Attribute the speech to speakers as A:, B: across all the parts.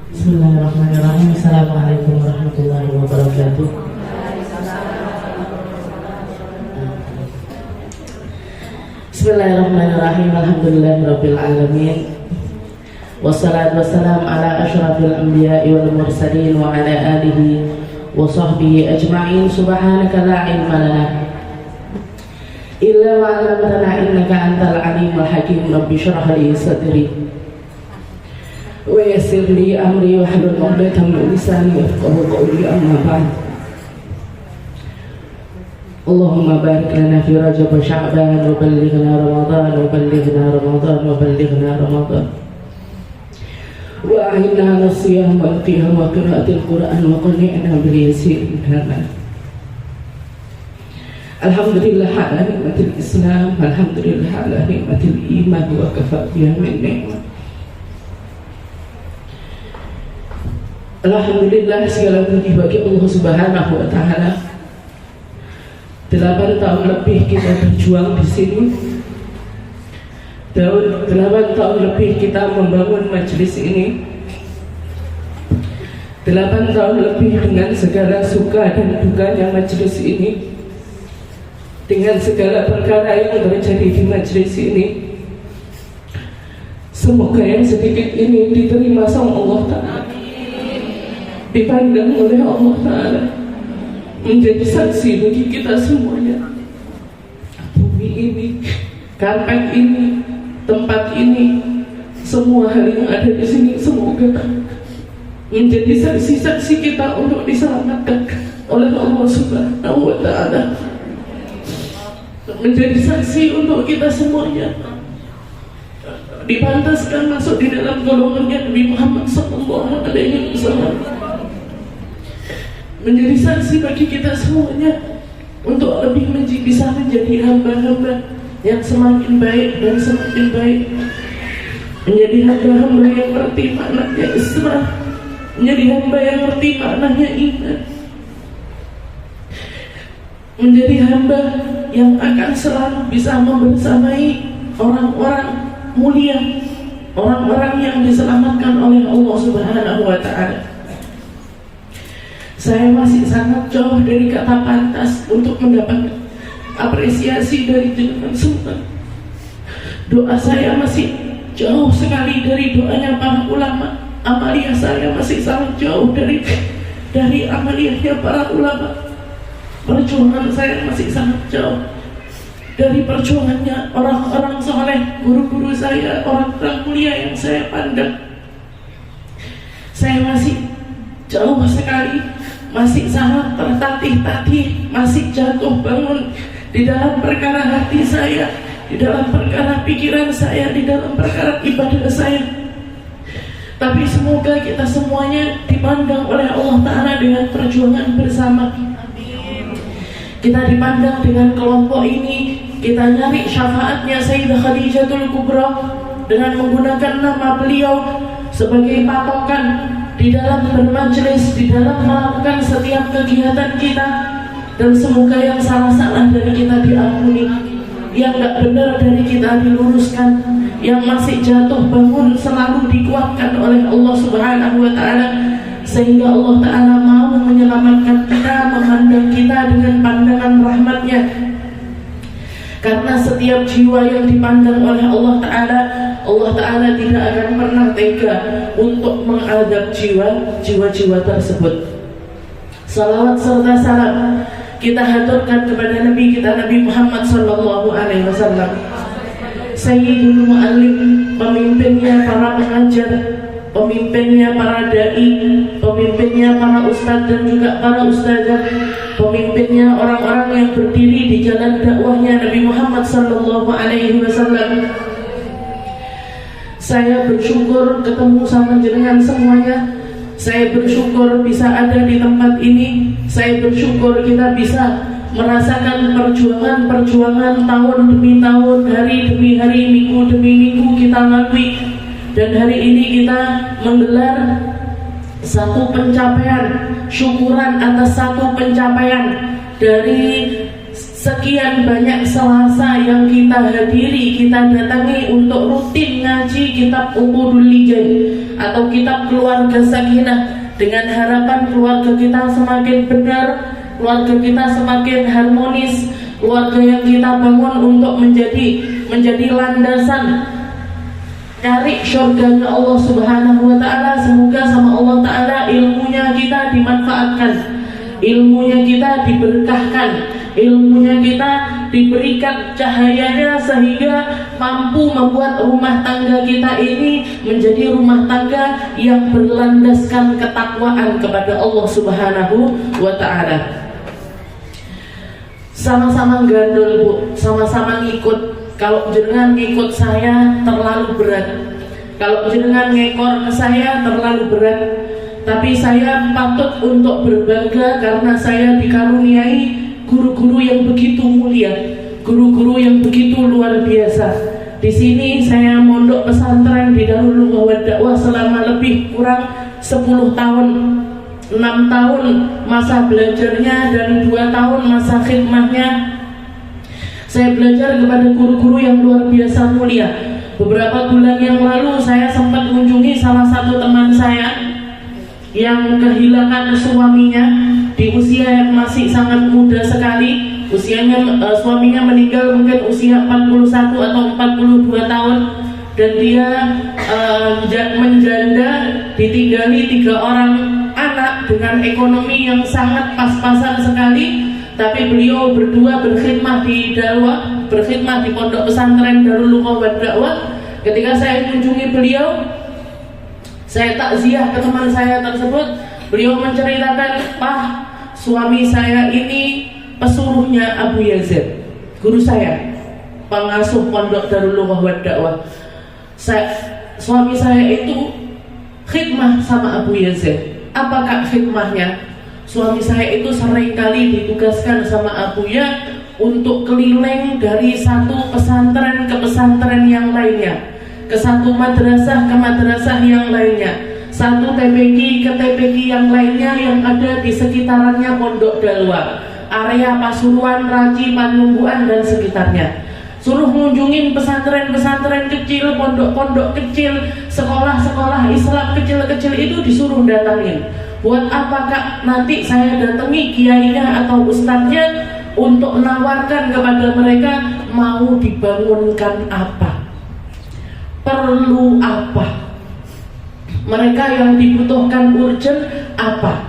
A: Bismillahirrahmanirrahim. Assalamualaikum warahmatullahi wabarakatuh. Bismillahirrahmanirrahim. Alhamdulillahirabbil alamin. Wassalatu wassalamu ala asyrafil anbiya'i wal mursalin wa ala alihi wa sahbihi ajma'in. Subhanaka la ilma lana illa ma 'allamtana innaka antal alimul hakim. Rabbi shrah li sadri wa yassir li amri wahlul 'uqdatam min lisani yafqahu qawli. Amma ba'd. Allahumma barik lana fi Rajab wa Sya'ban wa ballighna Ramadan wa ballighna Ramadan wa ballighna Ramadan wa a'inna 'ala siyam wal qiyam wa qiraatil Qur'an wa qani'na bil yasir minna. Alhamdulillah ala nikmatil Islam, alhamdulillah ala nikmatil iman wa kafa biha min ni'mah. Alhamdulillah, segala puji bagi Allah Subhanahu wa taala. 8 tahun lebih kita berjuang di sini. 8 tahun lebih kita membangun majelis ini. 8 tahun lebih dengan segala suka dan dukanya majelis ini, dengan segala perkara yang terjadi di majelis ini. Semoga yang sedikit ini diterima sama Allah Ta'ala, dipandang oleh Allah Ta'ala, menjadi saksi bagi kita semuanya. Bumi ini, karpet ini, tempat ini, semua hal yang ada di sini semoga menjadi saksi-saksi kita untuk diselamatkan oleh Allah Subhanahu wa Ta'ala, menjadi saksi untuk kita semuanya dipantaskan masuk di dalam golongannya Nabi Muhammad SAW, menjadi saksi bagi kita semuanya untuk lebih bisa menjadi hamba-hamba yang semakin baik dan semakin baik, menjadi hamba-hamba yang ngerti maknanya Islam, menjadi hamba yang ngerti maknanya iman, menjadi hamba yang akan selalu bisa membersamai orang-orang mulia, orang-orang yang diselamatkan oleh Allah Subhanahu wa Ta'ala. Saya masih sangat jauh dari kata pantas untuk mendapat apresiasi dari jenengan semua. Doa saya masih jauh sekali dari doanya para ulama. Amalia saya masih sangat jauh dari amaliyahnya para ulama. Perjuangan saya masih sangat jauh dari perjuangannya orang-orang soleh, guru-guru saya, orang-orang mulia yang saya pandang. Saya masih jauh sekali, masih sangat tertatih-tatih, masih jatuh bangun di dalam perkara hati saya, di dalam perkara pikiran saya, di dalam perkara ibadah saya. Tapi semoga kita semuanya dipandang oleh Allah Ta'ala dengan perjuangan bersama. Kita dipandang dengan kelompok ini, kita nyari syafaatnya Sayyidah Khadijatul Kubra dengan menggunakan nama beliau sebagai patokan di dalam bermajelis, di dalam melakukan setiap kegiatan kita. Dan semoga yang salah-salah dari kita diampuni, yang gak benar dari kita diluruskan, yang masih jatuh bangun selalu dikuatkan oleh Allah Subhanahu wa Ta'ala, sehingga Allah Ta'ala mau menyelamatkan kita, memandang kita dengan pandangan rahmatnya. Karena setiap jiwa yang dipandang oleh Allah Ta'ala tidak akan pernah tega untuk mengadab jiwa-jiwa tersebut. Salawat serta salam kita haturkan kepada Nabi kita, Nabi Muhammad SAW, Sayyidul Mu'allim, pemimpinnya para pengajar, pemimpinnya para da'i, pemimpinnya para ustadz dan juga para ustadzah, pemimpinnya orang-orang yang berdiri di jalan dakwahnya Nabi Muhammad SAW. Saya bersyukur ketemu sama jenengan semuanya. Saya bersyukur bisa ada di tempat ini. Saya bersyukur kita bisa merasakan perjuangan tahun demi tahun, hari demi hari, minggu demi minggu kita lalui. Dan hari ini kita menggelar satu pencapaian, syukuran atas satu pencapaian dari sekian banyak Selasa yang kita hadiri, kita datangi untuk rutin ngaji kitab Uqudul Lijan atau kitab Keluarga Sakinah, dengan harapan keluarga kita semakin benar, keluarga kita semakin harmonis, keluarga yang kita bangun untuk menjadi landasan cari syurganya Allah Subhanahu wa Ta'ala. Semoga sama Allah Ta'ala ilmunya kita dimanfaatkan, ilmunya kita diberkahkan, ilmunya kita diberikan cahayanya sehingga mampu membuat rumah tangga kita ini menjadi rumah tangga yang berlandaskan ketakwaan kepada Allah Subhanahu wa Ta'ala. Sama-sama gandul Bu, sama-sama ngikut. Kalau jenengan ngikut saya terlalu berat, kalau jenengan ngekor ke saya terlalu berat. Tapi saya patut untuk berbangga karena saya dikaruniai guru-guru yang begitu mulia, guru-guru yang begitu luar biasa. Di sini saya mondok pesantren di Darul Lughah wa Dakwah selama lebih kurang 10 tahun. 6 tahun masa belajarnya dan 2 tahun masa khidmahnya. Saya belajar kepada guru-guru yang luar biasa mulia. Beberapa bulan yang lalu saya sempat mengunjungi salah satu teman saya yang kehilangan suaminya di usia yang masih sangat muda sekali. Usianya suaminya meninggal mungkin usia 41 atau 42 tahun, dan dia menjanda, ditinggali 3 orang anak dengan ekonomi yang sangat pas-pasan sekali. Tapi beliau berdua berkhidmah di dakwah, berkhidmah di pondok pesantren Darul Lughah wa Dakwah. Ketika saya mengunjungi beliau, saya takziah ke teman saya tersebut. Beliau menceritakan, "Pak, suami saya ini pesuruhnya Abu Yazid, guru saya, pengasuh pondok Darul Lughah wa Dakwah. Suami saya itu khidmah sama Abu Yazid. Apakah khidmahnya? Suami saya itu seringkali ditugaskan sama Abuya untuk keliling dari satu pesantren ke pesantren yang lainnya, ke satu madrasah ke madrasah yang lainnya, satu TPQ ke TPQ yang lainnya yang ada di sekitarannya Pondok Dalwa, area Pasuruan, Raji, Panumbuan dan sekitarnya. Suruh ngunjungin pesantren-pesantren kecil, pondok-pondok kecil, sekolah-sekolah Islam kecil-kecil itu disuruh datangin. Buat apakah nanti saya datangi kiainya atau ustadznya untuk menawarkan kepada mereka mau dibangunkan apa, perlu apa, mereka yang dibutuhkan urgent apa.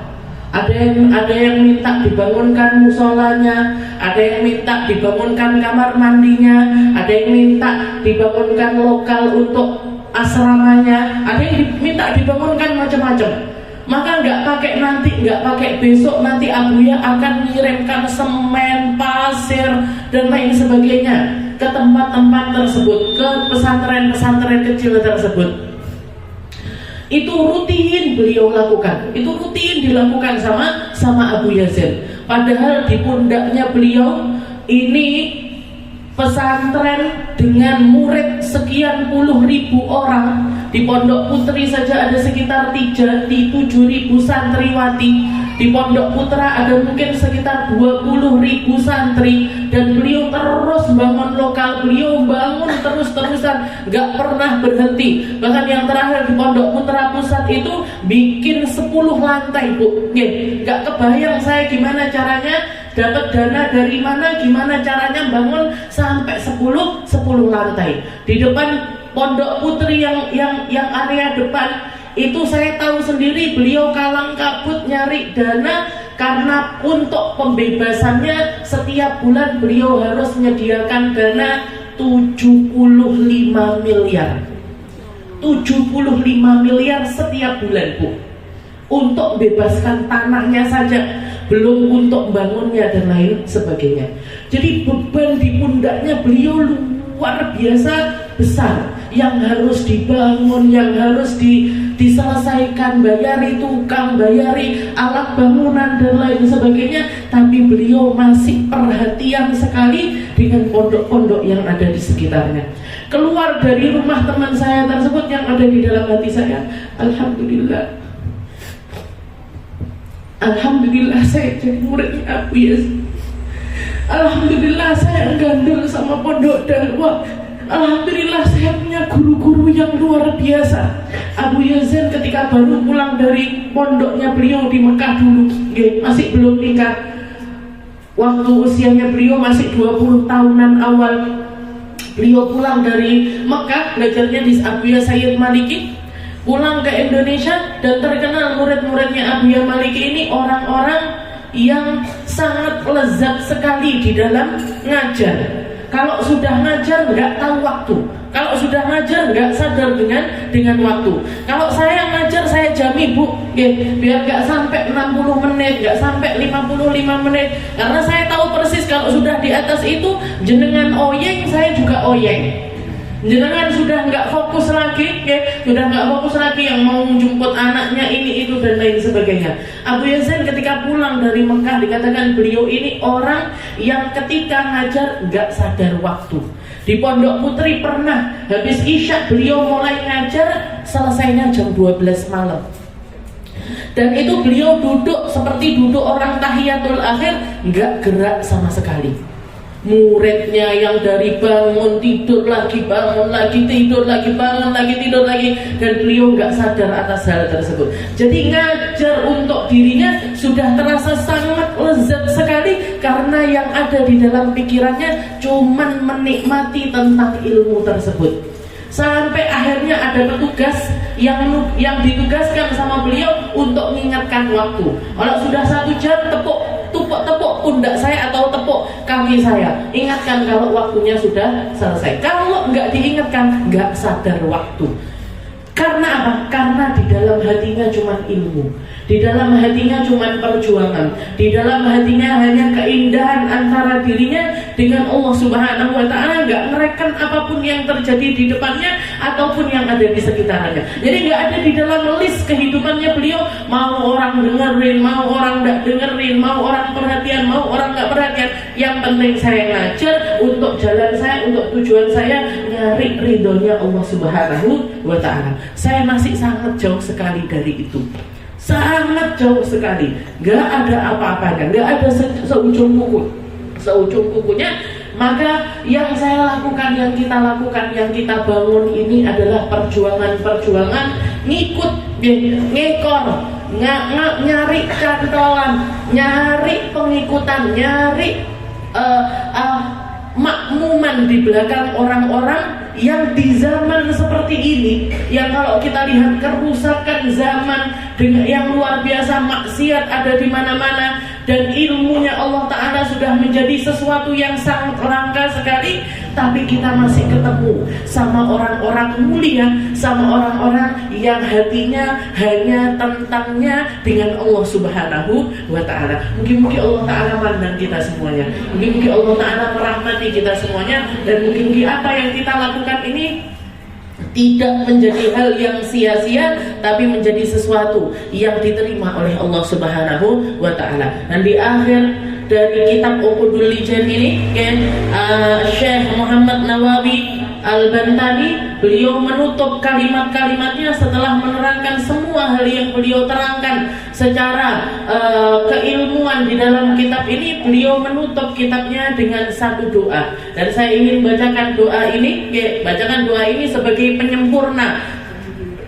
A: Ada yang minta dibangunkan musolanya, ada yang minta dibangunkan kamar mandinya, ada yang minta dibangunkan lokal untuk asramanya, ada yang minta dibangunkan macam-macam. Maka nggak pakai besok nanti Abuya akan mengirimkan semen, pasir dan lain sebagainya ke tempat-tempat tersebut, ke pesantren-pesantren kecil tersebut. Itu rutin beliau lakukan, itu rutin dilakukan sama Abu Yazid. Padahal di pundaknya beliau ini pesantren dengan murid sekian puluh ribu orang. Di Pondok Putri saja ada sekitar 7.000 santriwati. Di Pondok Putra ada mungkin sekitar 20.000 santri. Dan beliau terus bangun lokal, beliau bangun terus-terusan, gak pernah berhenti. Bahkan yang terakhir di Pondok Putra Pusat itu bikin 10 lantai Bu. Gak kebayang saya gimana caranya dapat dana dari mana, gimana caranya bangun sampai 10 lantai. Di depan Pondok Putri yang area depan itu saya tahu sendiri, beliau kalang kabut nyari dana karena untuk pembebasannya setiap bulan beliau harus menyediakan dana 75 miliar. 75 miliar setiap bulan Bu, untuk bebaskan tanahnya saja, belum untuk bangunnya dan lain sebagainya. Jadi beban di pundaknya beliau luar biasa besar, yang harus dibangun, yang harus diselesaikan, bayari tukang, bayari alat bangunan dan lain sebagainya. Tapi beliau masih perhatian sekali dengan pondok-pondok yang ada di sekitarnya. Keluar dari rumah teman saya tersebut yang ada di dalam hati saya, Alhamdulillah saya jadi muridnya Abu Yazid. Alhamdulillah saya gandul sama pondok Dalwa. Alhamdulillah saya punya guru-guru yang luar biasa. Abu Yazin ketika baru pulang dari pondoknya beliau di Mekah dulu, masih belum nikah. Waktu usianya beliau masih 20 tahunan awal, beliau pulang dari Mekah, belajarnya di Abuya Sayyid Maliki, pulang ke Indonesia, dan terkenal murid-muridnya Abuya Maliki ini orang-orang yang sangat lezat sekali di dalam ngajar. Kalau sudah ngajar nggak tahu waktu, kalau sudah ngajar nggak sadar dengan waktu. Kalau saya ngajar saya jamin Bu, biar nggak sampai 60 menit, nggak sampai 55 menit, karena saya tahu persis kalau sudah di atas itu jenengan oyeng, saya juga oyeng. Jenengan sudah nggak fokus lagi, sudah nggak fokus lagi yang mau jemput anaknya ini itu dan lain sebagainya. Abu Yazin ketika pulang dari Mekah dikatakan beliau ini orang yang ketika ngajar nggak sadar waktu. Di Pondok Putri pernah habis Isya beliau mulai ngajar, selesainya jam 12 malam. Dan itu beliau duduk seperti duduk orang tahiyatul akhir, nggak gerak sama sekali. Muridnya yang dari bangun tidur lagi, bangun lagi, tidur lagi, bangun lagi, tidur lagi, dan beliau nggak sadar atas hal tersebut. Jadi ngajar untuk dirinya sudah terasa sangat lezat sekali, karena yang ada di dalam pikirannya cuman menikmati tentang ilmu tersebut. Sampai akhirnya ada petugas yang ditugaskan sama beliau untuk mengingatkan waktu. Kalau sudah 1 jam, tepuk pundak saya atau tepuk kaki saya, ingatkan kalau waktunya sudah selesai. Kalau nggak diingatkan, nggak sadar waktu. Karena apa? Karena di dalam hatinya cuma ilmu, di dalam hatinya cuma perjuangan, di dalam hatinya hanya keindahan antara dirinya dengan Allah Subhanahu wa Ta'ala, nggak ngereken apapun yang terjadi di depannya ataupun yang ada di sekitarnya. Jadi nggak ada di dalam list kehidupannya beliau, mau orang dengerin, mau orang nggak dengerin, mau orang perhatian, mau orang nggak perhatian. Yang penting saya ngajar untuk jalan saya, untuk tujuan saya, nyari ridhonya Allah Subhanahu wa Ta'ala. Saya masih sangat jauh sekali dari itu, sangat jauh sekali. Gak ada apa-apanya, gak ada seujung kukunya. Maka yang saya lakukan, yang kita lakukan, yang kita bangun ini adalah perjuangan ngikut, ngekor, nyari cantolan, nyari pengikutan, nyari makmuman di belakang orang-orang yang di zaman seperti ini, yang kalau kita lihat kerusakan zaman dengan yang luar biasa, maksiat ada di mana-mana, dan ilmunya Allah Ta'ala sudah menjadi sesuatu yang sangat langka sekali, tapi kita masih ketemu sama orang-orang mulia, sama orang-orang yang hatinya hanya tentangnya dengan Allah Subhanahu wa Ta'ala. Mungkin-mungkin Allah Ta'ala mandang kita semuanya, mungkin-mungkin Allah Ta'ala merahmati kita semuanya, dan mungkin-mungkin apa yang kita lakukan ini tidak menjadi hal yang sia-sia, tapi menjadi sesuatu yang diterima oleh Allah Subhanahu wa Ta'ala. Dan di akhir dari kitab Uqudul Lijan ini, Syekh Muhammad Nawawi Al-Bantani, beliau menutup kalimat-kalimatnya setelah menerangkan semua hal yang beliau terangkan secara keilmuan di dalam kitab ini. Beliau menutup kitabnya dengan satu doa, dan saya ingin bacakan doa ini, sebagai penyempurna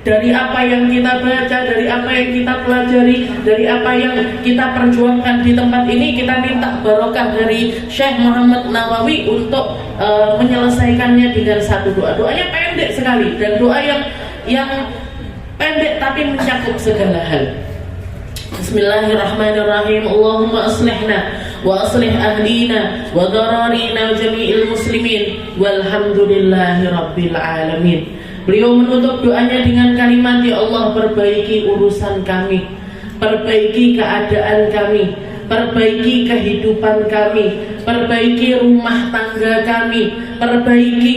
A: dari apa yang kita baca, dari apa yang kita pelajari, dari apa yang kita perjuangkan di tempat ini. Kita minta barokah dari Syekh Muhammad Nawawi untuk menyelesaikannya dengan satu doa. Doanya pendek sekali, dan doa yang pendek tapi mencakup segala hal. Bismillahirrahmanirrahim. Allahumma aslihna wa aslih ahlina wa dararina jami'il muslimin walhamdulillahi rabbil alamin. Beliau menutup doanya dengan kalimat, ya Allah, perbaiki urusan kami, perbaiki keadaan kami, perbaiki kehidupan kami, perbaiki rumah tangga kami, perbaiki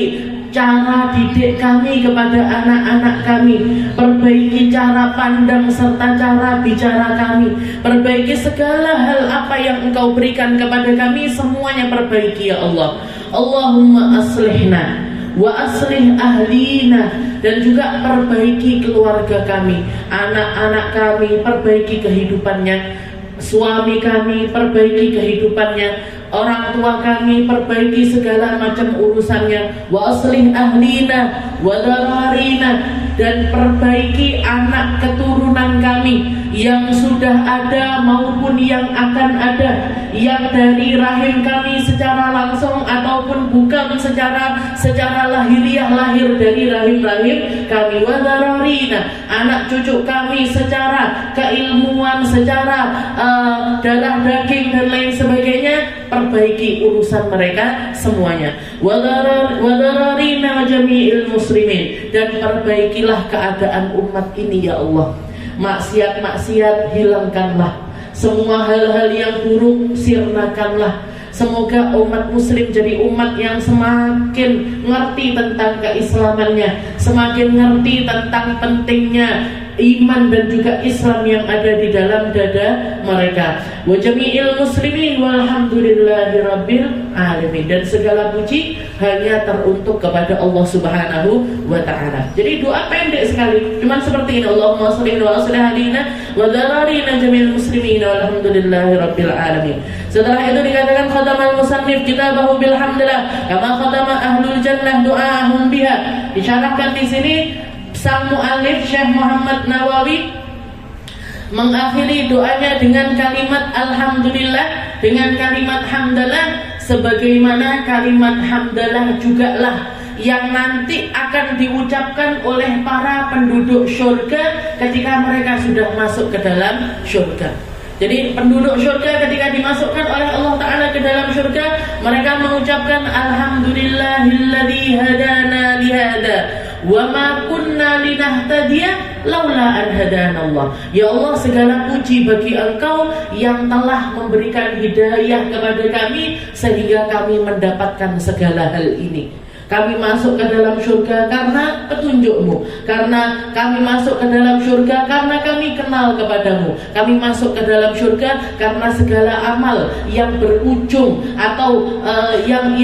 A: cara didik kami kepada anak-anak kami, perbaiki cara pandang serta cara bicara kami, perbaiki segala hal apa yang Engkau berikan kepada kami, semuanya perbaiki ya Allah. Allahumma aslihna wa aslih ahlina, dan juga perbaiki keluarga kami, anak-anak kami, perbaiki kehidupannya suami kami perbaiki kehidupannya, orang tua kami perbaiki segala macam urusannya, wa aslih ahlina wa dararina, dan perbaiki anak keturunan kami yang sudah ada maupun yang akan ada, yang dari rahim kami secara langsung ataupun bukan secara lahiriah, lahir dari rahim-rahim kami, wa dararina, anak cucu kami secara keilmuan, secara darah daging dan lain sebagainya, perbaiki urusan mereka semuanya, wa dararina wa jami'il muslimin, dan perbaikilah keadaan umat ini ya Allah. Maksiat-maksiat hilangkanlah, semua hal-hal yang buruk sirnakanlah. Semoga umat muslim jadi umat yang semakin ngerti tentang keislamannya, semakin ngerti tentang pentingnya iman dan juga Islam yang ada di dalam dada mereka. Wa jami'il muslimin walhamdulillahi rabbil alamin, dan segala puji hanya teruntuk kepada Allah Subhanahu wa ta'ala. Jadi doa pendek sekali, cuman seperti ini, Allahumma sholli wa aslih halina wa dararina jami'il muslimin walhamdulillahi rabbil alamin. Setelah itu dikatakan khatamal musannif kitabahu bilhamdulillah kama khatama ahlul jannah du'ahum biha. Disyarahkan di sini sang mu'allif Syekh Muhammad Nawawi mengakhiri doanya dengan kalimat alhamdulillah, dengan kalimat hamdalah, sebagaimana kalimat hamdalah jugalah yang nanti akan diucapkan oleh para penduduk syurga ketika mereka sudah masuk ke dalam syurga. Jadi penduduk syurga ketika dimasukkan oleh Allah Ta'ala ke dalam syurga, mereka mengucapkan alhamdulillahilladzi hadana lihada wa ma kunna linahtadiya laula an hadanallah. Ya Allah, segala puji bagi Engkau yang telah memberikan hidayah kepada kami sehingga kami mendapatkan segala hal ini. Kami masuk ke dalam surga karena petunjuk-Mu, karena kami masuk ke dalam surga karena kami kenal kepadamu. Kami masuk ke dalam surga karena segala amal yang berujung atau yang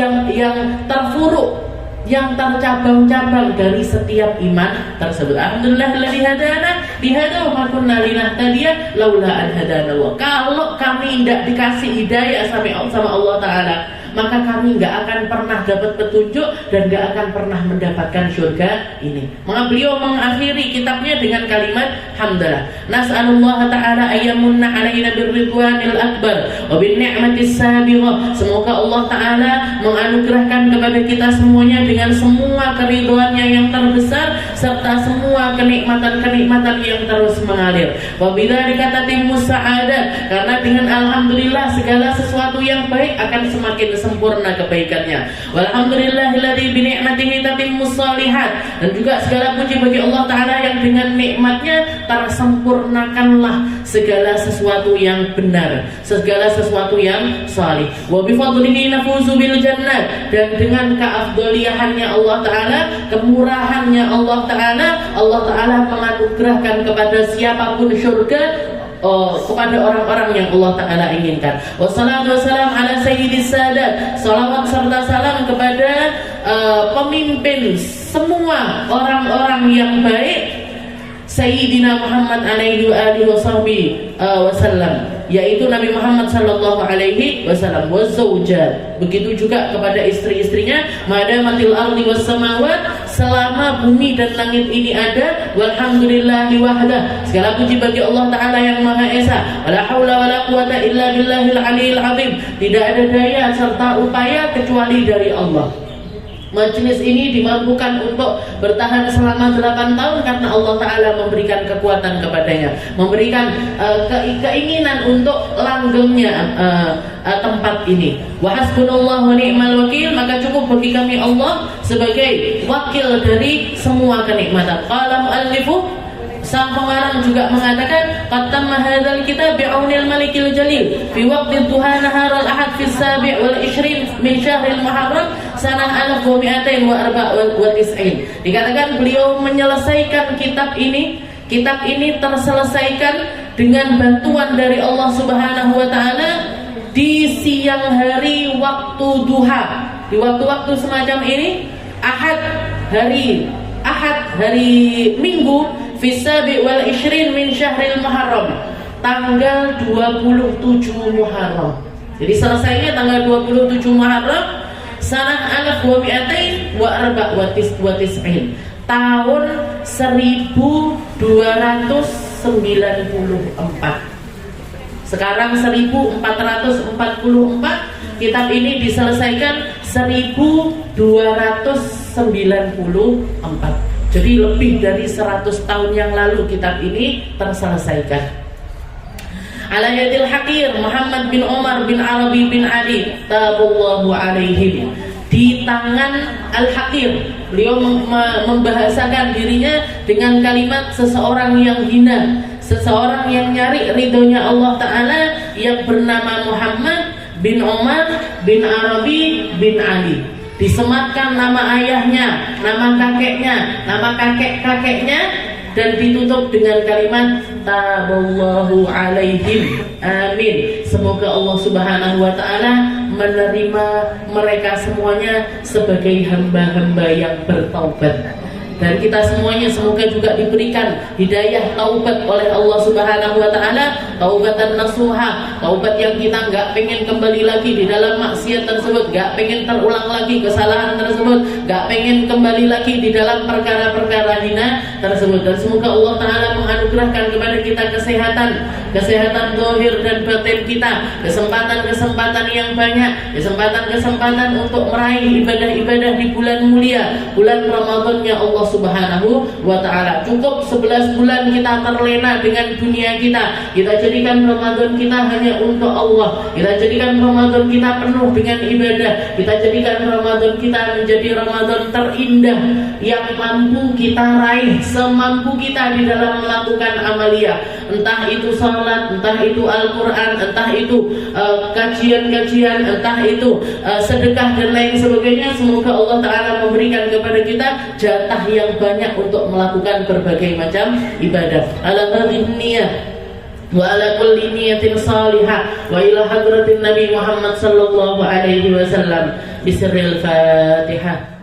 A: terfuruk, yang tercabang-cabang dari setiap iman tersebut. Alhamdulillahilladzi hadana bihada wa ma kunna linahtadiya laula an hadanallah. Kalau kami tidak dikasih hidayah sama Allah Ta'ala, maka kami nggak akan pernah dapat petunjuk dan nggak akan pernah mendapatkan surga ini. Maka beliau mengakhiri kitabnya dengan kalimat hamdalah. Nas'alullah ta'ala ayyamunna alaina birridwanil akbar wa bin ni'matis sabighah. Semoga Allah Ta'ala menganugerahkan kepada kita semuanya dengan semua keridhoannya yang terbesar serta semua kenikmatan-kenikmatan yang terus mengalir. Wa bidzalika tatimmu sa'adat, karena dengan alhamdulillah segala sesuatu yang baik akan semakin sempurna kebaikannya. Walhamdulillahilladzi bi ni'matihi tatimmus shalihat, dan juga segala puji bagi Allah Ta'ala yang dengan nikmatnya tersempurnakanlah segala sesuatu yang benar, segala sesuatu yang salih. Wa bi fadlihi nafuzu bil jannah, dan dengan keafdaliannya Allah Ta'ala, kemurahannya Allah Ta'ala menganugerahkan kepada siapapun surga, kepada orang-orang yang Allah Ta'ala inginkan. Wassalatu wassalam ala sayyidis sadat, salawat serta salam kepada pemimpin semua orang-orang yang baik, Sayyidina Muhammad alaihi wa alihi wasallam, yaitu Nabi Muhammad sallallahu alaihi wasallam, wa zaujat, begitu juga kepada istri-istrinya, madamatil ardi was samawat, selama bumi dan langit ini ada, walhamdulillahi wahdah, segala puji bagi Allah Ta'ala yang Maha Esa, wala haula wala quwata illa billahil aliyil azim, tidak ada daya serta upaya kecuali dari Allah. Majelis ini dimampukan untuk bertahan selama 8 tahun karena Allah Ta'ala memberikan kekuatan kepadanya, memberikan keinginan untuk langgengnya tempat ini. Wa hasbunallahu wa ni'mal wakil, maka cukup bagi kami Allah sebagai wakil dari semua kenikmatan. Qala mu'allifu, sang pengarang juga mengatakan, qatamma hadzal kitab bi'aunil malikil jalil fi waqti duha naharal ahad fi sabi' wal 20 min syahril muharram sanah 1294. Dikatakan beliau menyelesaikan kitab ini terselesaikan dengan bantuan dari Allah Subhanahu wa Ta'ala di siang hari waktu duha, di waktu-waktu semacam ini, hari Minggu fi sabi' wal 20 min syahril muharram, tanggal 27 Muharram. Jadi selesainya tanggal 27 Muharram sanah 1294 tahun 1294. Sekarang 1444, kitab ini diselesaikan 1294. Jadi lebih dari 100 tahun yang lalu kitab ini terselesaikan. Ala yadil Hakir Muhammad bin Umar bin Arabi bin Ali taballahu alaihim. Di tangan Al-Hakir, beliau membahasakan dirinya dengan kalimat seseorang yang hina, seseorang yang nyari ridhonya Allah Ta'ala, yang bernama Muhammad bin Umar bin Arabi bin Ali. Disematkan nama ayahnya, nama kakeknya, nama kakek-kakeknya, dan ditutup dengan kalimat taballahu alaihim, amin. Semoga Allah Subhanahu wa Ta'ala menerima mereka semuanya sebagai hamba-hamba yang bertaubat. Dan kita semuanya semoga juga diberikan hidayah taubat oleh Allah Subhanahu wa Ta'ala, taubatan nasuha, taubat yang kita nggak pengen kembali lagi di dalam maksiat tersebut, nggak pengen terulang lagi kesalahan tersebut, nggak pengen kembali lagi di dalam perkara-perkara hina tersebut. Dan semoga Allah Ta'ala menganugerahkan kepada kita kesehatan zahir dan batin kita, kesempatan yang banyak, kesempatan untuk meraih ibadah-ibadah di bulan mulia, bulan Ramadannya Allah Subhanahu wa Ta'ala. Cukup 11 bulan kita terlena dengan dunia kita. Kita jadikan Ramadan kita hanya untuk Allah. Kita jadikan Ramadan kita penuh dengan ibadah. Kita jadikan Ramadan kita menjadi Ramadan terindah yang mampu kita raih semampu kita di dalam melakukan amalia. Entah itu salat, entah itu Al-Quran, entah itu kajian-kajian, entah itu sedekah dan lain sebagainya. Semoga Allah Ta'ala memberikan kepada kita jatah yang banyak untuk melakukan berbagai macam ibadah. Ala hadhihi niyyah wa ala kulli niyatin salihah wa ila hadratin Nabi Muhammad sallallahu alaihi wasallam bisirril Fatihah.